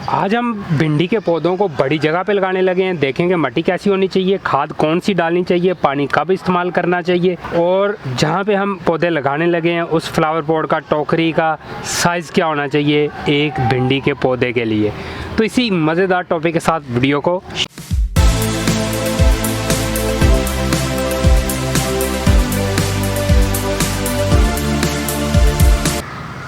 आज हम भिंडी के पौधों को बड़ी जगह पे लगाने लगे हैं। देखेंगे मिट्टी कैसी होनी चाहिए, खाद कौन सी डालनी चाहिए, पानी कब इस्तेमाल करना चाहिए और जहाँ पे हम पौधे लगाने लगे हैं उस फ्लावर पॉट का, टोकरी का साइज़ क्या होना चाहिए एक भिंडी के पौधे के लिए। तो इसी मज़ेदार टॉपिक के साथ वीडियो को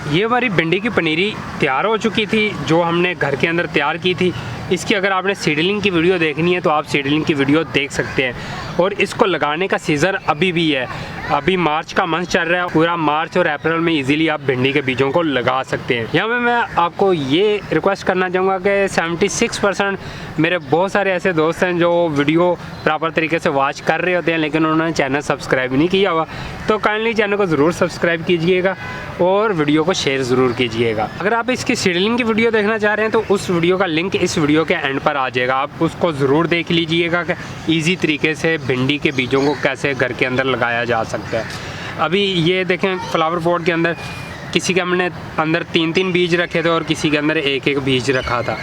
ये हमारी भिंडी की पनीरी तैयार हो चुकी थी जो हमने घर के अंदर तैयार की थी। इसकी अगर आपने सीडलिंग की वीडियो देखनी है तो आप सीडलिंग की वीडियो देख सकते हैं। और इसको लगाने का सीज़न अभी भी है, अभी मार्च का मंथ चल रहा है। पूरा मार्च और अप्रैल में इजीली आप भिंडी के बीजों को लगा सकते हैं। यहाँ पे मैं आपको ये रिक्वेस्ट करना चाहूँगा कि 76% मेरे बहुत सारे ऐसे दोस्त हैं जो वीडियो प्रॉपर तरीके से वॉच कर रहे होते हैं लेकिन उन्होंने चैनल सब्सक्राइब नहीं किया हुआ, तो काइंडली चैनल को ज़रूर सब्सक्राइब कीजिएगा और वीडियो को शेयर ज़रूर कीजिएगा। अगर आप इसकी सीडलिंग की वीडियो देखना चाह रहे हैं तो उस वीडियो का लिंक इस वीडियो के एंड पर आ जाएगा, आप उसको ज़रूर देख लीजिएगा कि ईजी तरीके से भिंडी के बीजों को कैसे घर के अंदर लगाया जा सकता है। अभी ये देखें फ्लावर पॉट के अंदर किसी के हमने अंदर 3-3 बीज रखे थे और किसी के अंदर 1-1 बीज रखा था।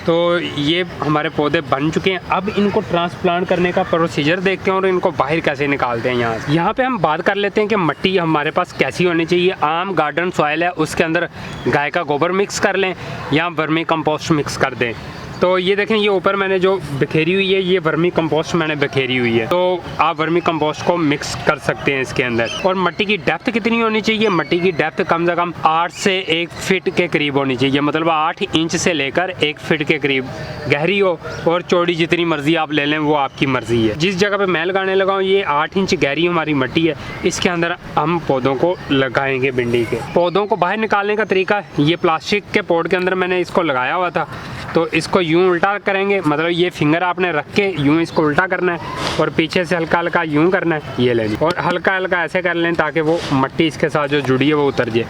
तो ये हमारे पौधे बन चुके हैं। अब इनको ट्रांसप्लांट करने का प्रोसीजर देखते हैं और इनको बाहर कैसे निकालते हैं। यहाँ पे हम बात कर लेते हैं कि मिट्टी हमारे पास कैसी होनी चाहिए। आम गार्डन सॉइल है, उसके अंदर गाय का गोबर मिक्स कर लें या वर्मी कंपोस्ट मिक्स कर दें। तो ये देखें, ये ऊपर मैंने जो बिखेरी हुई है ये वर्मी कंपोस्ट मैंने बिखेरी हुई है, तो आप वर्मी कंपोस्ट को मिक्स कर सकते हैं इसके अंदर। और मिट्टी की डेप्थ कितनी होनी चाहिए? मिट्टी की डेप्थ कम से कम 8 से 1 फीट के करीब होनी चाहिए, मतलब 8 इंच से लेकर 1 फीट के करीब गहरी हो और चौड़ी जितनी मर्जी आप ले लें वो आपकी मर्जी है। जिस जगह पे मैं लगाने लगा हूँ ये 8 इंच गहरी हमारी मिट्टी है, इसके अंदर हम पौधों को लगाएंगे। भिंडी के पौधों को बाहर निकालने का तरीका, ये प्लास्टिक के पॉट के अंदर मैंने इसको लगाया हुआ था, तो इसको यूं उल्टा करेंगे, मतलब ये फिंगर आपने रख के यूं इसको उल्टा करना है और पीछे से हल्का हल्का यूं करना है, ये लें और हल्का हल्का ऐसे कर लें ताकि वो मिट्टी इसके साथ जो जुड़ी है वो उतर जाए।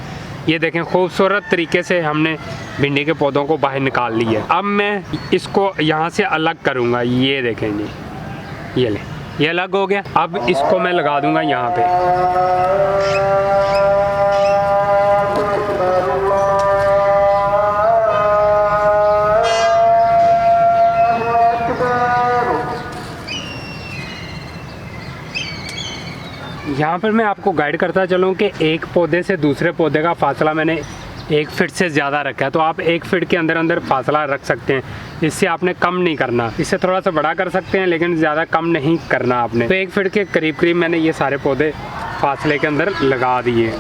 ये देखें खूबसूरत तरीके से हमने भिंडी के पौधों को बाहर निकाल लिया है। अब मैं इसको यहाँ से अलग करूँगा, ये देखें जी, ये लें, ये अलग हो गया। अब इसको मैं लगा दूँगा यहाँ पे। यहाँ पर मैं आपको गाइड करता चलूँ कि एक पौधे से दूसरे पौधे का फासला मैंने 1 फीट से ज़्यादा रखा है, तो आप 1 फीट के अंदर अंदर फासला रख सकते हैं। इससे आपने कम नहीं करना, इससे थोड़ा सा बड़ा कर सकते हैं लेकिन ज़्यादा कम नहीं करना आपने। तो 1 फीट के करीब करीब मैंने ये सारे पौधे फासले के अंदर लगा दिए।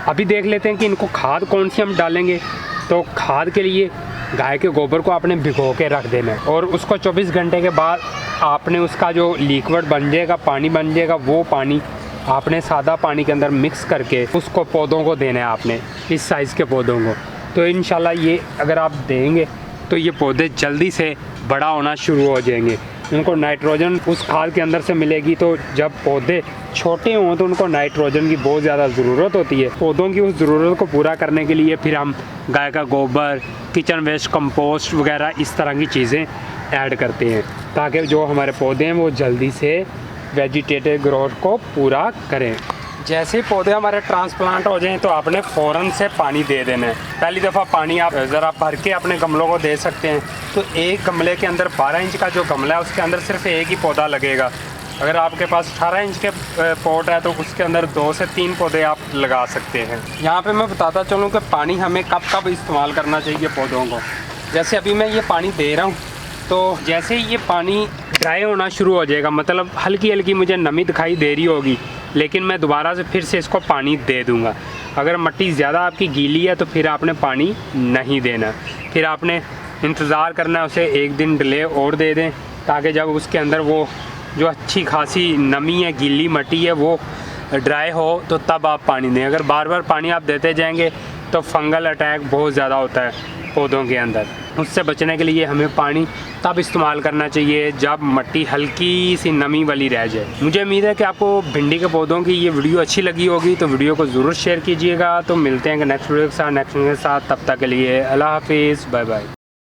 अभी देख लेते हैं कि इनको खाद कौन सी हम डालेंगे। तो खाद के लिए गाय के गोबर को आपने भिगो के रख देना है और उसको 24 घंटे के बाद आपने उसका जो लिक्विड बन जाएगा, पानी बन जाएगा, वो पानी आपने सादा पानी के अंदर मिक्स करके उसको पौधों को देना है आपने, इस साइज़ के पौधों को। तो इंशाल्लाह ये अगर आप देंगे तो ये पौधे जल्दी से बड़ा होना शुरू हो जाएंगे। उनको नाइट्रोजन उस खाद के अंदर से मिलेगी, तो जब पौधे छोटे हों तो उनको नाइट्रोजन की बहुत ज़्यादा ज़रूरत होती है। पौधों की उस ज़रूरत को पूरा करने के लिए फिर हम गाय का गोबर, किचन वेस्ट, कंपोस्ट वगैरह इस तरह की चीज़ें ऐड करते हैं ताकि जो हमारे पौधे हैं वो जल्दी से वेजिटेटिव ग्रोथ को पूरा करें। जैसे ही पौधे हमारे ट्रांसप्लांट हो जाएं तो आपने फ़ौरन से पानी दे देना है। पहली दफ़ा पानी आप ज़रा भर के अपने गमलों को दे सकते हैं। तो एक गमले के अंदर 12 इंच का जो गमला है उसके अंदर सिर्फ एक ही पौधा लगेगा। अगर आपके पास 18 इंच के पॉट है तो उसके अंदर 2 से 3 पौधे आप लगा सकते हैं। यहाँ पे मैं बताता चलूँ कि पानी हमें कब कब इस्तेमाल करना चाहिए पौधों को। जैसे अभी मैं ये पानी दे रहा हूँ तो जैसे ही ये पानी ड्राई होना शुरू हो जाएगा, मतलब हल्की हल्की मुझे नमी दिखाई दे रही होगी, लेकिन मैं दोबारा से फिर से इसको पानी दे दूँगा। अगर मिट्टी ज़्यादा आपकी गीली है तो फिर आपने पानी नहीं देना, फिर आपने इंतज़ार करना है, उसे 1 दिन डिले और दे दें ताकि जब उसके अंदर वो जो अच्छी खासी नमी है, गीली मिट्टी है, वो ड्राई हो तो तब आप पानी दें। अगर बार बार पानी आप देते जाएंगे तो फंगल अटैक बहुत ज़्यादा होता है पौधों के अंदर। उससे बचने के लिए हमें पानी तब इस्तेमाल करना चाहिए जब मिट्टी हल्की सी नमी वाली रह जाए। मुझे उम्मीद है कि आपको भिंडी के पौधों की ये वीडियो अच्छी लगी होगी, तो वीडियो को ज़रूर शेयर कीजिएगा। तो मिलते हैं नेक्स्ट वीडियो के साथ, तब तक के लिए अल्लाह हाफिज़, बाय बाय।